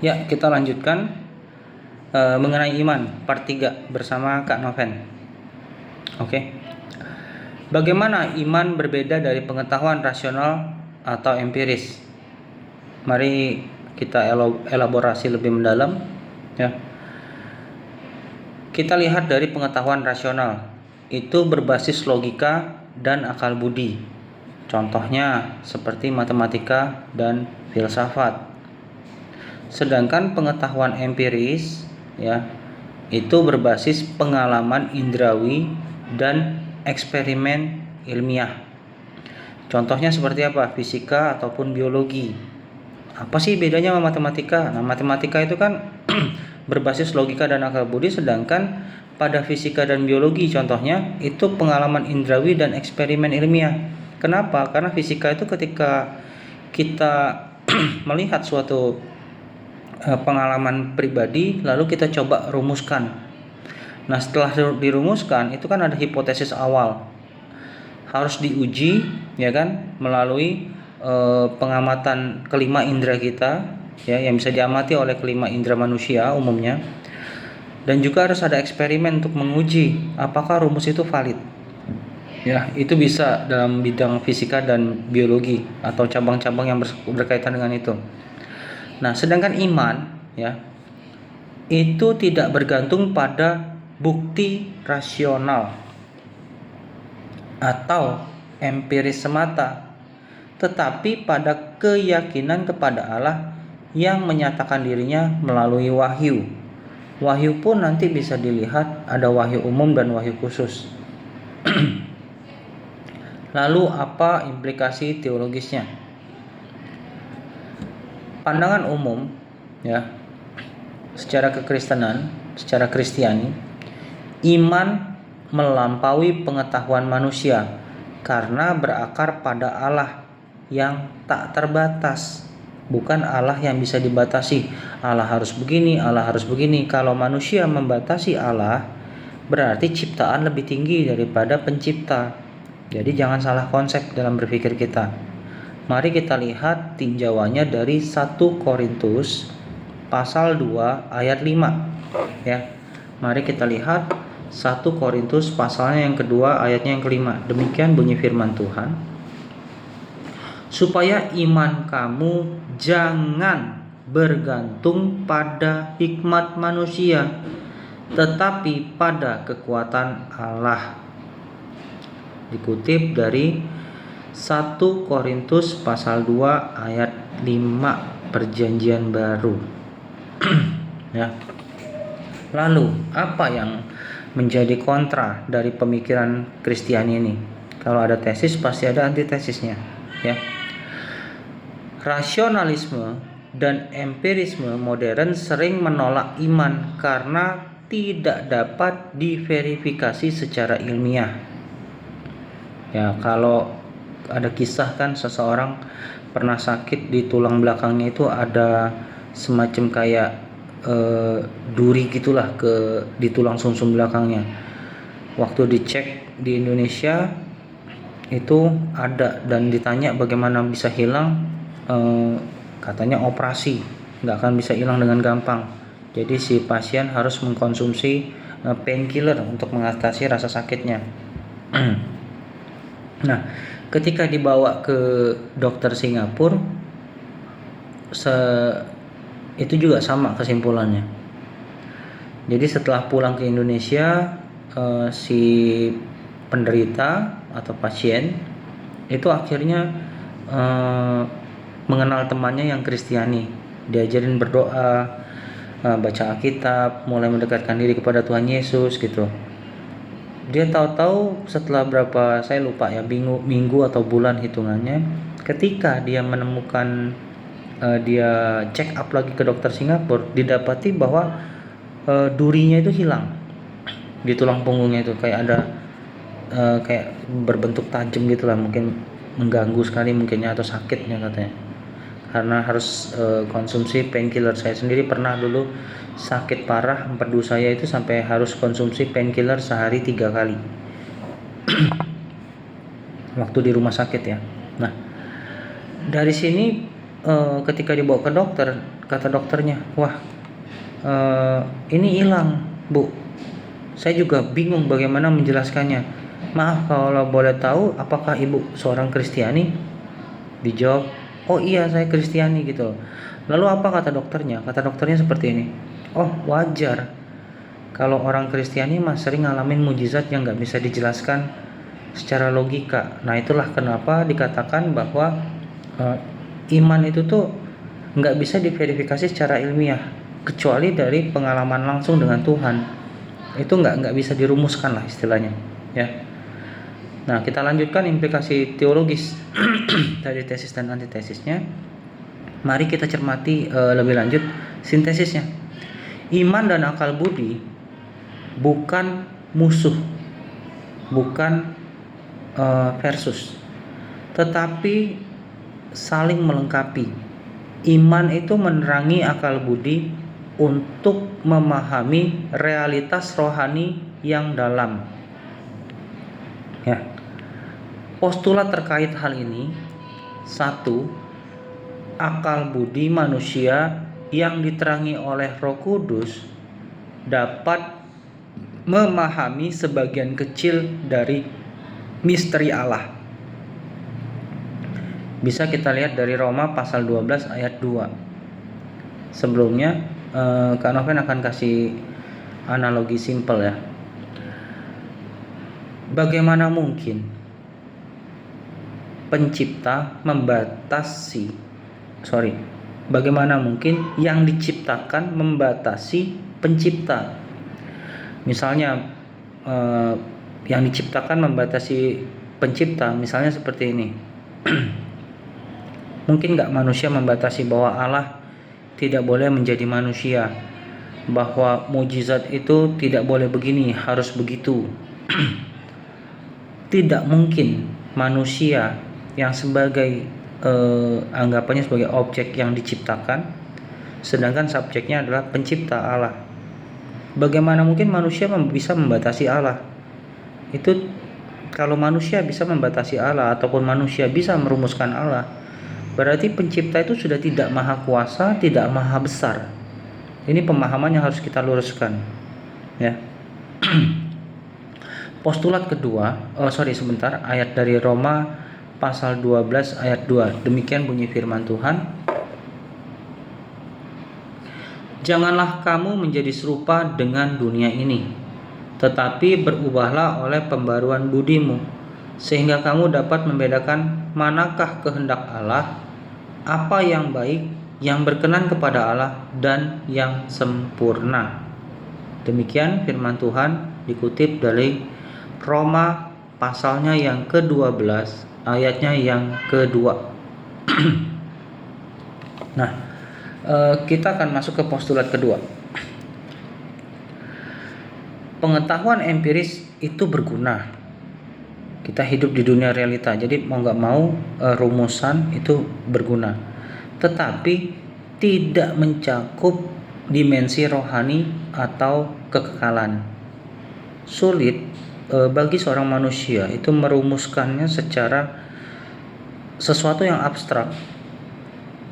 Ya, kita lanjutkan mengenai iman part 3 bersama Kak Noven. Oke. Bagaimana iman berbeda dari pengetahuan rasional atau empiris? Mari kita elaborasi lebih mendalam ya. Kita lihat dari pengetahuan rasional. Itu berbasis logika dan akal budi. Contohnya seperti matematika dan filsafat. Sedangkan pengetahuan empiris ya, itu berbasis pengalaman indrawi dan eksperimen ilmiah. Contohnya seperti apa? Fisika ataupun biologi. Apa sih bedanya sama matematika? Nah, matematika itu kan berbasis logika dan akal budi, sedangkan pada fisika dan biologi contohnya itu pengalaman indrawi dan eksperimen ilmiah. Kenapa? Karena fisika itu ketika kita melihat suatu pengalaman pribadi lalu kita coba rumuskan. Nah, setelah dirumuskan itu kan ada hipotesis awal. Harus diuji ya kan melalui pengamatan kelima indera kita ya, yang bisa diamati oleh kelima indera manusia umumnya. Dan juga harus ada eksperimen untuk menguji apakah rumus itu valid. Ya, itu bisa dalam bidang fisika dan biologi atau cabang-cabang yang berkaitan dengan itu. Nah, sedangkan iman ya, itu tidak bergantung pada bukti rasional atau empiris semata, tetapi pada keyakinan kepada Allah yang menyatakan dirinya melalui wahyu. Wahyu pun nanti bisa dilihat ada wahyu umum dan wahyu khusus. Lalu apa implikasi teologisnya? Pandangan umum ya, secara kekristenan, secara Kristiani, iman melampaui pengetahuan manusia karena berakar pada Allah yang tak terbatas, bukan Allah yang bisa dibatasi. Allah harus begini, Allah harus begini. Kalau manusia membatasi Allah, berarti ciptaan lebih tinggi daripada pencipta. Jadi jangan salah konsep dalam berpikir kita. Mari kita lihat tinjauannya dari 1 Korintus pasal 2 ayat 5 ya. Mari kita lihat 1 Korintus pasalnya yang kedua ayatnya yang kelima. Demikian bunyi firman Tuhan. Supaya iman kamu jangan bergantung pada hikmat manusia, tetapi pada kekuatan Allah. Dikutip dari 1 Korintus pasal 2 ayat 5 Perjanjian Baru. Ya. Lalu, apa yang menjadi kontra dari pemikiran Kristiani ini? Kalau ada tesis pasti ada antitesisnya, ya. Rasionalisme dan empirisme modern sering menolak iman karena tidak dapat diverifikasi secara ilmiah. Ya, kalau ada kisah kan seseorang pernah sakit di tulang belakangnya itu ada semacam kayak duri gitulah di tulang sumsum belakangnya. Waktu dicek di Indonesia itu ada dan ditanya bagaimana bisa hilang, katanya operasi, nggak akan bisa hilang dengan gampang. Jadi si pasien harus mengkonsumsi painkiller untuk mengatasi rasa sakitnya. Nah, ketika dibawa ke dokter Singapura, itu juga sama kesimpulannya. Jadi setelah pulang ke Indonesia, si penderita atau pasien itu akhirnya mengenal temannya yang Kristiani, diajarin berdoa, baca Alkitab, mulai mendekatkan diri kepada Tuhan Yesus gitu. Dia tahu-tahu setelah berapa, saya lupa ya, minggu atau bulan hitungannya, ketika dia menemukan, dia check up lagi ke dokter Singapura, didapati bahwa durinya itu hilang di tulang punggungnya itu, kayak ada kayak berbentuk tajam gitulah, mungkin mengganggu sekali mungkinnya atau sakitnya katanya, karena harus konsumsi painkiller. Saya sendiri pernah dulu sakit parah, empedu saya itu sampai harus konsumsi painkiller sehari 3 kali waktu di rumah sakit ya. Nah, dari sini ketika dibawa ke dokter, kata dokternya, wah, ini hilang, Bu. Saya juga bingung bagaimana menjelaskannya. Maaf, kalau boleh tahu, apakah Ibu seorang Kristiani? Dijawab, oh iya, saya Kristiani gitu. Lalu apa kata dokternya? Kata dokternya seperti ini, oh wajar, kalau orang Kristiani mah sering ngalamin mujizat yang gak bisa dijelaskan secara logika. Nah, itulah kenapa dikatakan bahwa iman itu tuh gak bisa diverifikasi secara ilmiah, kecuali dari pengalaman langsung dengan Tuhan. Itu nggak bisa dirumuskan lah istilahnya, ya. Nah, kita lanjutkan implikasi teologis dari tesis dan antitesisnya. Mari kita cermati lebih lanjut sintesisnya. Iman dan akal budi bukan musuh, bukan versus, tetapi saling melengkapi. Iman itu menerangi akal budi untuk memahami realitas rohani yang dalam. Ya. Postulat terkait hal ini: 1. Akal budi manusia yang diterangi oleh Roh Kudus dapat memahami sebagian kecil dari misteri Allah. Bisa kita lihat dari Roma pasal 12 ayat 2. Sebelumnya Kak Noven akan kasih analogi simpel ya. Bagaimana mungkin bagaimana mungkin yang diciptakan membatasi pencipta? Misalnya yang diciptakan membatasi pencipta, misalnya seperti ini. Mungkin gak manusia membatasi bahwa Allah tidak boleh menjadi manusia, bahwa mujizat itu tidak boleh begini, harus begitu. Tidak mungkin manusia yang sebagai anggapannya sebagai objek yang diciptakan, sedangkan subjeknya adalah pencipta Allah. Bagaimana mungkin manusia bisa membatasi Allah? Itu kalau manusia bisa membatasi Allah ataupun manusia bisa merumuskan Allah, berarti pencipta itu sudah tidak maha kuasa, tidak maha besar. Ini pemahaman yang harus kita luruskan, ya. Postulat kedua, ayat dari Roma pasal 12 ayat 2. Demikian bunyi firman Tuhan. Janganlah kamu menjadi serupa dengan dunia ini, tetapi berubahlah oleh pembaruan budimu, sehingga kamu dapat membedakan manakah kehendak Allah, apa yang baik, yang berkenan kepada Allah, dan yang sempurna. Demikian firman Tuhan dikutip dari Roma pasalnya yang ke-12 ayatnya yang kedua. Nah, kita akan masuk ke postulat kedua. Pengetahuan empiris itu berguna. Kita hidup di dunia realita, jadi mau gak mau rumusan itu berguna, tetapi tidak mencakup dimensi rohani atau kekekalan. Sulit bagi seorang manusia itu merumuskannya secara sesuatu yang abstrak.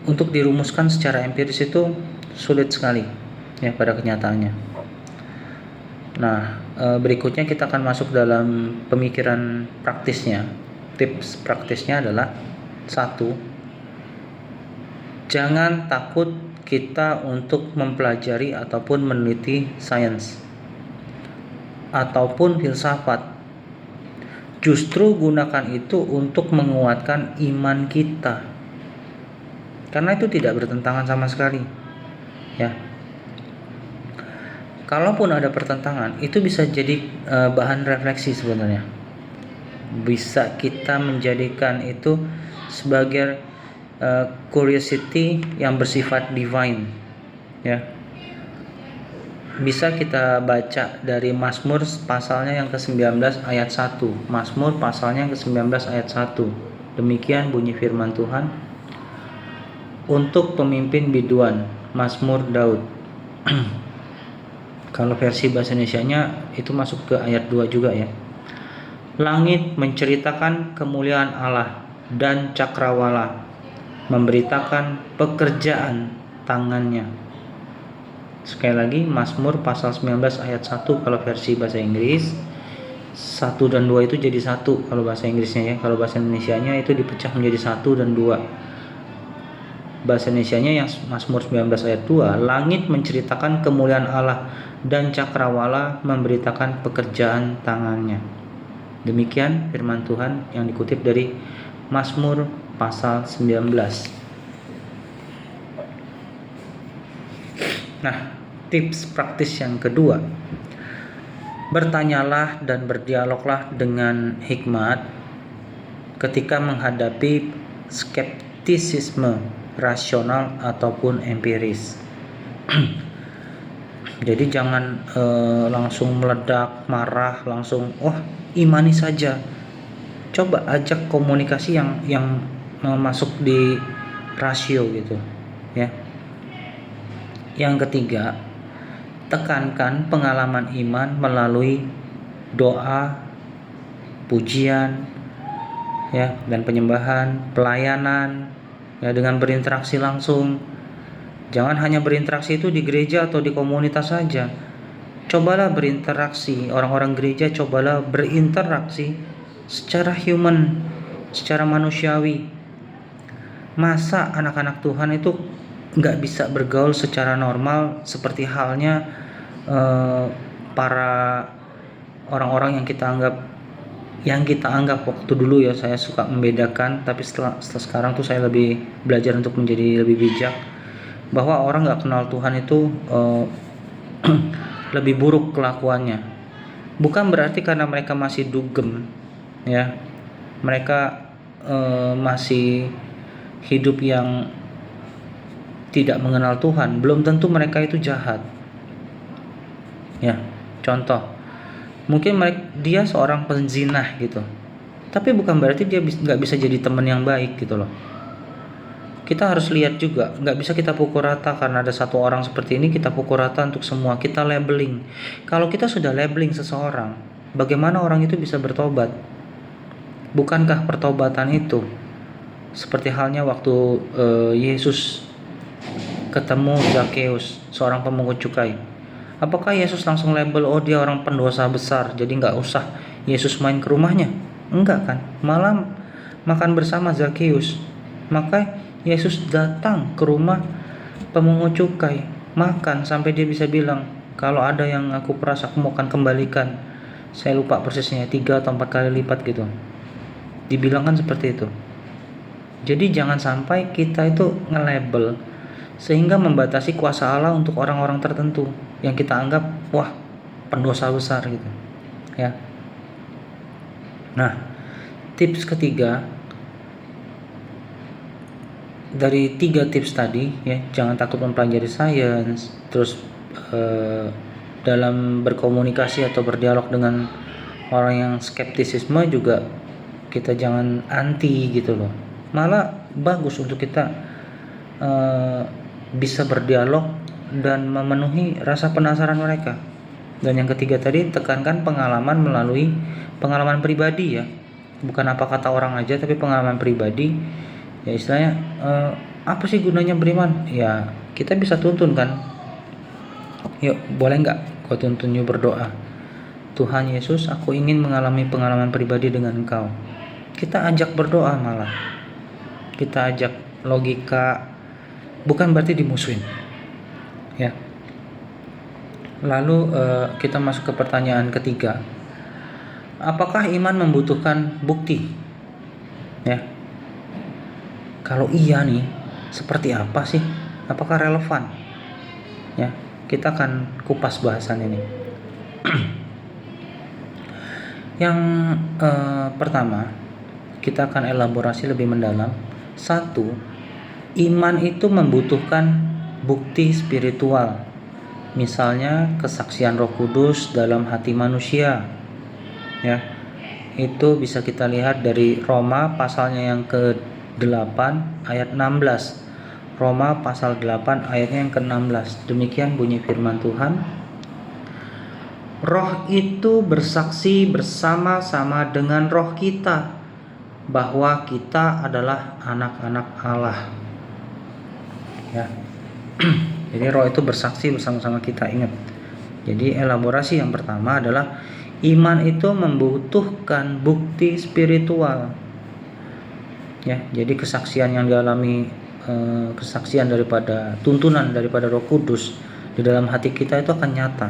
Untuk dirumuskan secara empiris itu sulit sekali ya pada kenyataannya. Nah, berikutnya kita akan masuk dalam pemikiran praktisnya. Tips praktisnya adalah 1. Jangan takut kita untuk mempelajari ataupun meneliti sains ataupun filsafat. Justru gunakan itu untuk menguatkan iman kita, karena itu tidak bertentangan sama sekali, ya. Kalaupun ada pertentangan, itu bisa jadi bahan refleksi sebenarnya. Bisa kita menjadikan itu sebagai curiosity yang bersifat divine, ya. Bisa kita baca dari Mazmur pasalnya yang ke-19 ayat 1. Mazmur pasalnya yang ke-19 ayat 1. Demikian bunyi firman Tuhan. Untuk pemimpin biduan, Mazmur Daud. Kalau versi bahasa Indonesianya itu masuk ke ayat 2 juga ya. Langit menceritakan kemuliaan Allah dan cakrawala. memberitakan pekerjaan tangannya. Sekali lagi, Mazmur pasal 19 ayat 1 kalau versi bahasa Inggris, 1 dan 2 itu jadi 1 kalau bahasa Inggrisnya ya. Kalau bahasa Indonesianya itu dipecah menjadi 1 dan 2. Bahasa Indonesianya yang Mazmur 19 ayat 2, langit menceritakan kemuliaan Allah dan cakrawala memberitakan pekerjaan tangannya. Demikian firman Tuhan yang dikutip dari Mazmur pasal 19. Nah, tips praktis yang kedua, bertanyalah dan berdialoglah dengan hikmat ketika menghadapi skeptisisme rasional ataupun empiris. Jadi jangan langsung meledak, marah, langsung imani saja. Coba ajak komunikasi yang masuk di rasio gitu, ya. Yang ketiga, tekankan pengalaman iman melalui doa, pujian, ya, dan penyembahan, pelayanan, ya, dengan berinteraksi langsung. Jangan hanya berinteraksi itu di gereja atau di komunitas saja. Cobalah berinteraksi, orang-orang gereja cobalah berinteraksi secara human, secara manusiawi. Masa anak-anak Tuhan itu nggak bisa bergaul secara normal seperti halnya para orang-orang yang kita anggap waktu dulu ya. Saya suka membedakan, tapi setelah sekarang tuh saya lebih belajar untuk menjadi lebih bijak, bahwa orang nggak kenal Tuhan itu lebih buruk kelakuannya. Bukan berarti karena mereka masih dugem, ya, mereka masih hidup yang tidak mengenal Tuhan, belum tentu mereka itu jahat. Ya, contoh, mungkin dia seorang penzinah gitu, tapi bukan berarti dia nggak bisa jadi teman yang baik gitu loh. Kita harus lihat juga, nggak bisa kita pukul rata karena ada satu orang seperti ini kita pukul rata untuk semua. Kita labeling. Kalau kita sudah labeling seseorang, bagaimana orang itu bisa bertobat? Bukankah pertobatan itu seperti halnya waktu Yesus ketemu Zakheus, seorang pemungut cukai. Apakah Yesus langsung label, dia orang pendosa besar, jadi nggak usah Yesus main ke rumahnya? Enggak kan, malah makan bersama Zakheus. Maka Yesus datang ke rumah pemungut cukai, makan sampai dia bisa bilang, kalau ada yang aku peras aku mau akan kembalikan. Saya lupa persisnya, 3 atau 4 kali lipat gitu. Dibilangkan seperti itu. Jadi jangan sampai kita itu nge-label sehingga membatasi kuasa Allah untuk orang-orang tertentu yang kita anggap pendosa besar gitu, ya. Nah, tips ketiga dari 3 tips tadi, ya, jangan takut mempelajari sains, terus dalam berkomunikasi atau berdialog dengan orang yang skeptisisme juga kita jangan anti gitu loh. Malah bagus untuk kita bisa berdialog dan memenuhi rasa penasaran mereka. Dan yang ketiga tadi, tekankan pengalaman melalui pengalaman pribadi, ya, bukan apa kata orang aja, tapi pengalaman pribadi. Ya istilahnya apa sih gunanya beriman? Ya kita bisa tuntun kan. Yuk, boleh nggak kau tuntun yuk berdoa, Tuhan Yesus, aku ingin mengalami pengalaman pribadi dengan Engkau. Kita ajak berdoa, malah kita ajak logika, bukan berarti dimusuhin, ya. Lalu kita masuk ke pertanyaan ketiga, apakah iman membutuhkan bukti? Ya, kalau iya nih, seperti apa sih? Apakah relevan? Ya, kita akan kupas bahasan ini. Yang pertama, kita akan elaborasi lebih mendalam. 1. Iman itu membutuhkan bukti spiritual, misalnya kesaksian Roh Kudus dalam hati manusia, ya. Itu bisa kita lihat dari Roma pasalnya yang ke-8 ayat 16. Roma pasal 8 ayatnya yang ke-16. Demikian bunyi firman Tuhan. Roh itu bersaksi bersama-sama dengan roh kita bahwa kita adalah anak-anak Allah. Ya. Jadi roh itu bersaksi bersama-sama kita, ingat. Jadi elaborasi yang pertama adalah iman itu membutuhkan bukti spiritual. Ya, jadi kesaksian yang dialami, kesaksian daripada tuntunan daripada Roh Kudus di dalam hati kita itu akan nyata,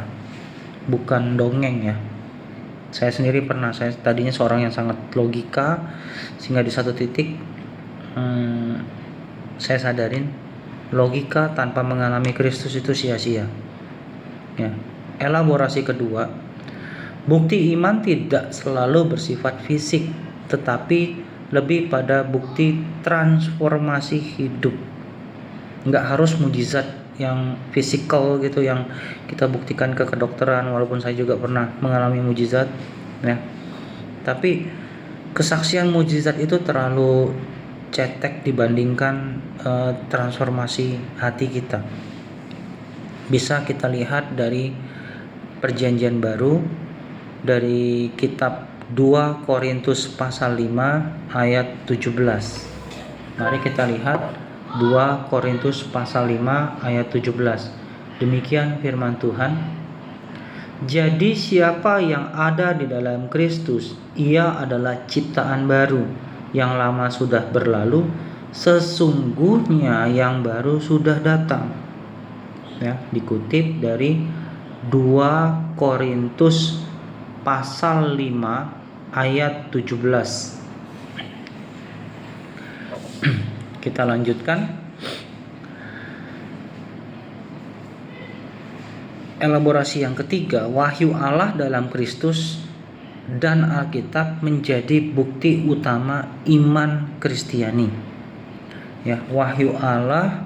bukan dongeng ya. Saya sendiri pernah, saya tadinya seorang yang sangat logika, sehingga di satu titik saya sadarin logika tanpa mengalami Kristus itu sia-sia. Ya. Elaborasi kedua, bukti iman tidak selalu bersifat fisik, tetapi lebih pada bukti transformasi hidup. Nggak harus mujizat yang fisikal gitu yang kita buktikan ke kedokteran, walaupun saya juga pernah mengalami mujizat ya. Tapi kesaksian mujizat itu terlalu cetek dibandingkan transformasi hati kita. Bisa kita lihat dari Perjanjian Baru, dari kitab 2 Korintus pasal 5 ayat 17. Mari kita lihat 2 Korintus pasal 5 ayat 17. Demikian firman Tuhan. Jadi siapa yang ada di dalam Kristus, ia adalah ciptaan baru. Yang lama sudah berlalu, sesungguhnya yang baru sudah datang. Ya, dikutip dari 2 Korintus pasal 5 ayat 17. Kita lanjutkan. Elaborasi yang ketiga, wahyu Allah dalam Kristus dan Alkitab menjadi bukti utama iman Kristiani. Ya, wahyu Allah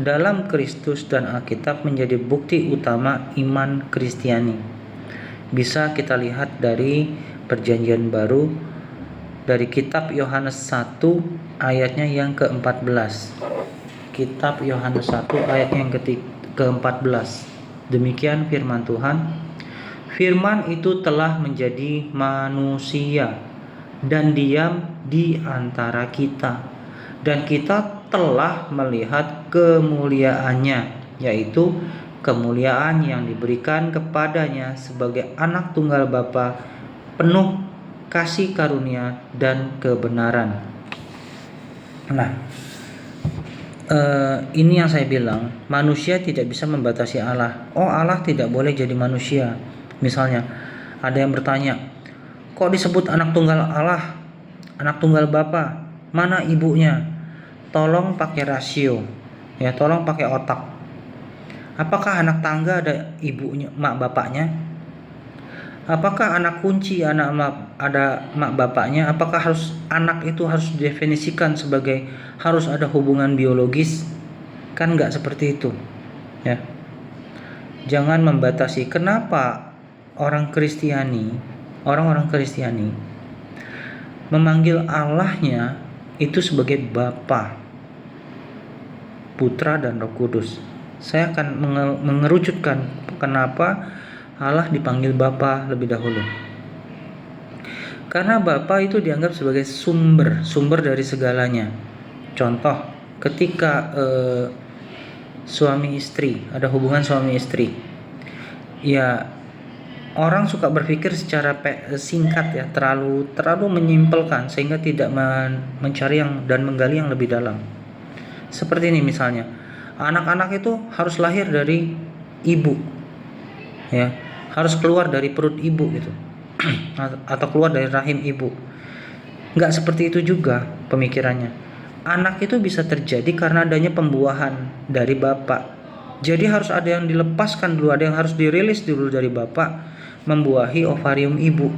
dalam Kristus dan Alkitab menjadi bukti utama iman Kristiani. Bisa kita lihat dari Perjanjian Baru, dari kitab Yohanes 1 ayatnya yang ke-14. Kitab Yohanes 1 ayatnya yang ke-14. Demikian firman Tuhan. Firman itu telah menjadi manusia dan diam di antara kita, dan kita telah melihat kemuliaannya, yaitu kemuliaan yang diberikan kepadanya sebagai anak tunggal Bapa, penuh kasih karunia dan kebenaran. Nah, ini yang saya bilang, manusia tidak bisa membatasi Allah. Oh, Allah tidak boleh jadi manusia. Misalnya, ada yang bertanya, kok disebut anak tunggal Allah, anak tunggal Bapa, mana ibunya? Tolong pakai rasio, ya, tolong pakai otak. Apakah anak tangga ada ibunya, mak bapaknya? Apakah anak kunci ada mak bapaknya? Apakah anak itu harus didefinisikan sebagai harus ada hubungan biologis? Kan nggak seperti itu, ya. Jangan membatasi. Kenapa orang-orang Kristiani memanggil Allahnya itu sebagai Bapa, Putra dan Roh Kudus? Saya akan mengerucutkan kenapa Allah dipanggil Bapa lebih dahulu. Karena Bapa itu dianggap sebagai sumber dari segalanya. Contoh, ketika suami istri, ada hubungan suami istri, ya, orang suka berpikir secara singkat ya, terlalu menyimpelkan sehingga tidak mencari dan menggali yang lebih dalam. Seperti ini misalnya, anak-anak itu harus lahir dari ibu, ya, harus keluar dari perut ibu gitu, atau keluar dari rahim ibu. Nggak seperti itu juga pemikirannya. Anak itu bisa terjadi karena adanya pembuahan dari bapak. Jadi harus ada yang dilepaskan dulu, ada yang harus dirilis dulu dari bapak, membuahi ovarium ibu,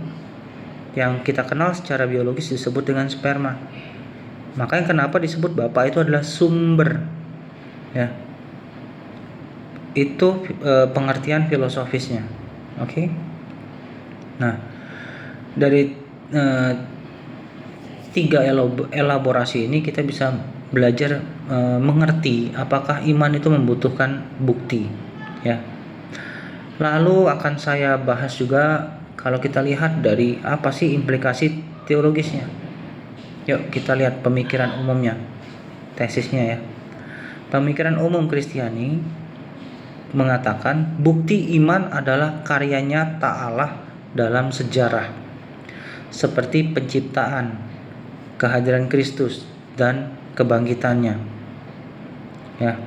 yang kita kenal secara biologis disebut dengan sperma. Makanya kenapa disebut Bapa itu adalah sumber, ya. Itu pengertian filosofisnya. Oke. Nah, dari 3 elaborasi ini kita bisa belajar mengerti apakah iman itu membutuhkan bukti, ya. Lalu akan saya bahas juga kalau kita lihat dari apa sih implikasi teologisnya. Yuk kita lihat pemikiran umumnya, tesisnya ya. Pemikiran umum Kristiani mengatakan bukti iman adalah karya nyata Allah dalam sejarah, seperti penciptaan, kehadiran Kristus, dan kebangkitannya. Ya.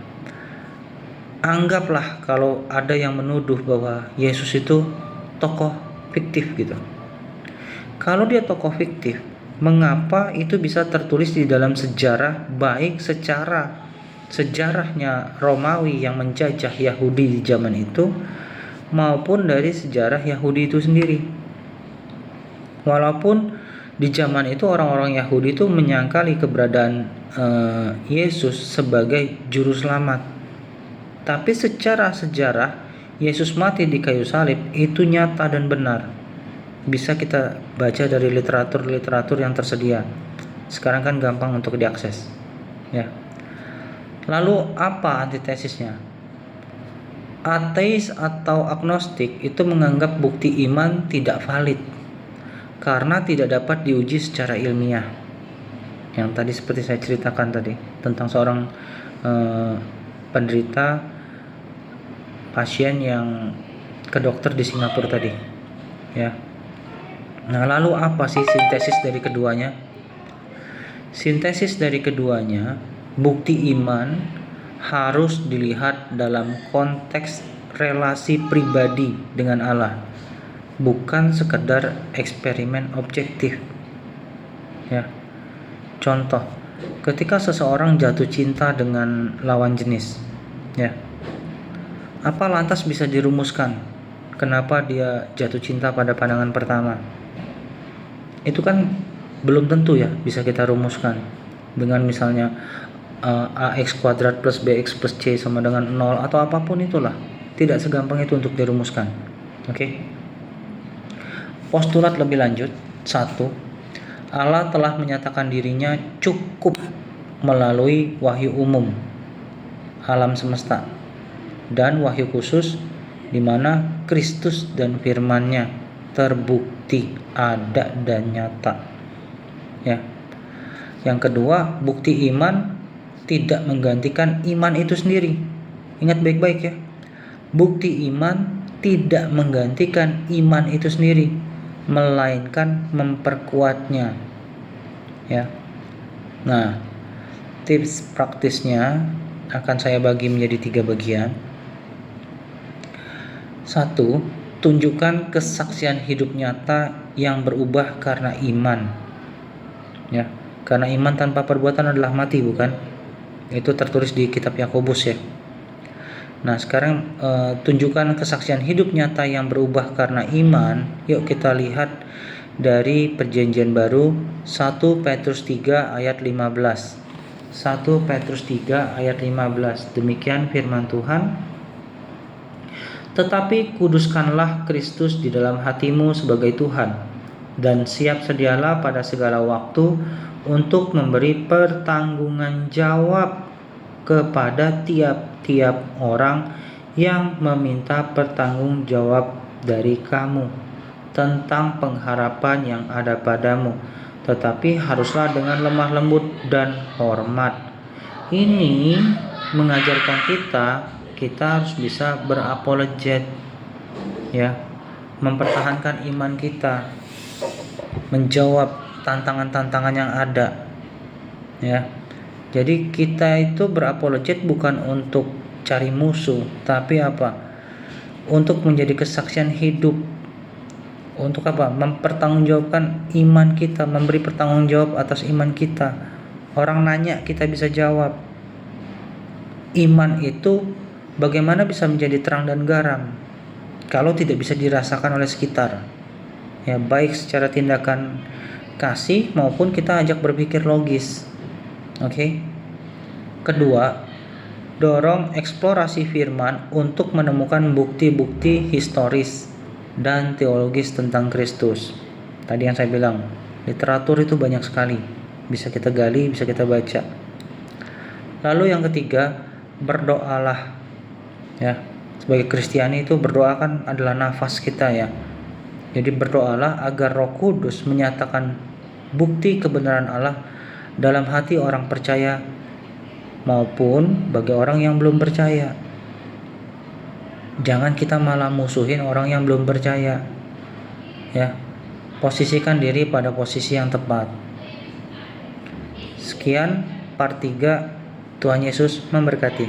Anggaplah kalau ada yang menuduh bahwa Yesus itu tokoh fiktif gitu. Kalau dia tokoh fiktif, mengapa itu bisa tertulis di dalam sejarah, baik secara sejarahnya Romawi yang menjajah Yahudi di zaman itu, maupun dari sejarah Yahudi itu sendiri. Walaupun di zaman itu orang-orang Yahudi itu menyangkali keberadaan Yesus sebagai juru selamat, tapi secara sejarah Yesus mati di kayu salib itu nyata dan benar. Bisa kita baca dari literatur yang tersedia. Sekarang kan gampang untuk diakses. Ya. Lalu apa antitesisnya? Ateis atau agnostik itu menganggap bukti iman tidak valid karena tidak dapat diuji secara ilmiah. Yang tadi seperti saya ceritakan tadi tentang seorang penderita pasien yang ke dokter di Singapura tadi. Ya. Nah, lalu apa sih sintesis dari keduanya? Sintesis dari keduanya, bukti iman harus dilihat dalam konteks relasi pribadi dengan Allah, bukan sekedar eksperimen objektif. Ya. Contoh, ketika seseorang jatuh cinta dengan lawan jenis, ya. Apa lantas bisa dirumuskan? Kenapa dia jatuh cinta pada pandangan pertama? Itu kan belum tentu ya bisa kita rumuskan dengan misalnya ax kuadrat plus bx plus c sama dengan 0 atau apapun itulah. Tidak segampang itu untuk dirumuskan. Oke. Postulat lebih lanjut. 1. Allah telah menyatakan dirinya cukup melalui wahyu umum alam semesta dan wahyu khusus di mana Kristus dan firman-Nya terbukti ada dan nyata. Ya. Yang kedua, bukti iman tidak menggantikan iman itu sendiri. Ingat baik-baik ya. Bukti iman tidak menggantikan iman itu sendiri, melainkan memperkuatnya. Ya. Nah, tips praktisnya akan saya bagi menjadi 3 bagian. 1. Tunjukkan kesaksian hidup nyata yang berubah karena iman. Ya, karena iman tanpa perbuatan adalah mati, bukan? Itu tertulis di kitab Yakobus ya. Nah, sekarang tunjukkan kesaksian hidup nyata yang berubah karena iman. Yuk kita lihat dari Perjanjian Baru 1 Petrus 3 ayat 15. 1 Petrus 3 ayat 15. Demikian firman Tuhan. Tetapi kuduskanlah Kristus di dalam hatimu sebagai Tuhan, dan siap sedialah pada segala waktu untuk memberi pertanggungan jawab kepada tiap-tiap orang yang meminta pertanggung jawab dari kamu tentang pengharapan yang ada padamu, tetapi haruslah dengan lemah lembut dan hormat. Ini mengajarkan kita harus bisa berapologet, ya, mempertahankan iman kita, menjawab tantangan-tantangan yang ada, ya. Jadi kita itu berapologet bukan untuk cari musuh, tapi apa? Untuk menjadi kesaksian hidup. Untuk apa? Mempertanggungjawabkan iman kita, memberi pertanggungjawab atas iman kita. Orang nanya kita bisa jawab. Iman itu bagaimana bisa menjadi terang dan garam kalau tidak bisa dirasakan oleh sekitar? Ya, baik secara tindakan kasih maupun kita ajak berpikir logis. Oke. Kedua, dorong eksplorasi firman untuk menemukan bukti-bukti historis dan teologis tentang Kristus. Tadi yang saya bilang, literatur itu banyak sekali. Bisa kita gali, bisa kita baca. Lalu yang ketiga, berdoalah. Ya, sebagai Kristiani itu berdoa kan adalah nafas kita ya. Jadi berdoalah agar Roh Kudus menyatakan bukti kebenaran Allah dalam hati orang percaya maupun bagi orang yang belum percaya. Jangan kita malah musuhin orang yang belum percaya. Ya, posisikan diri pada posisi yang tepat. Sekian part 3. Tuhan Yesus memberkati.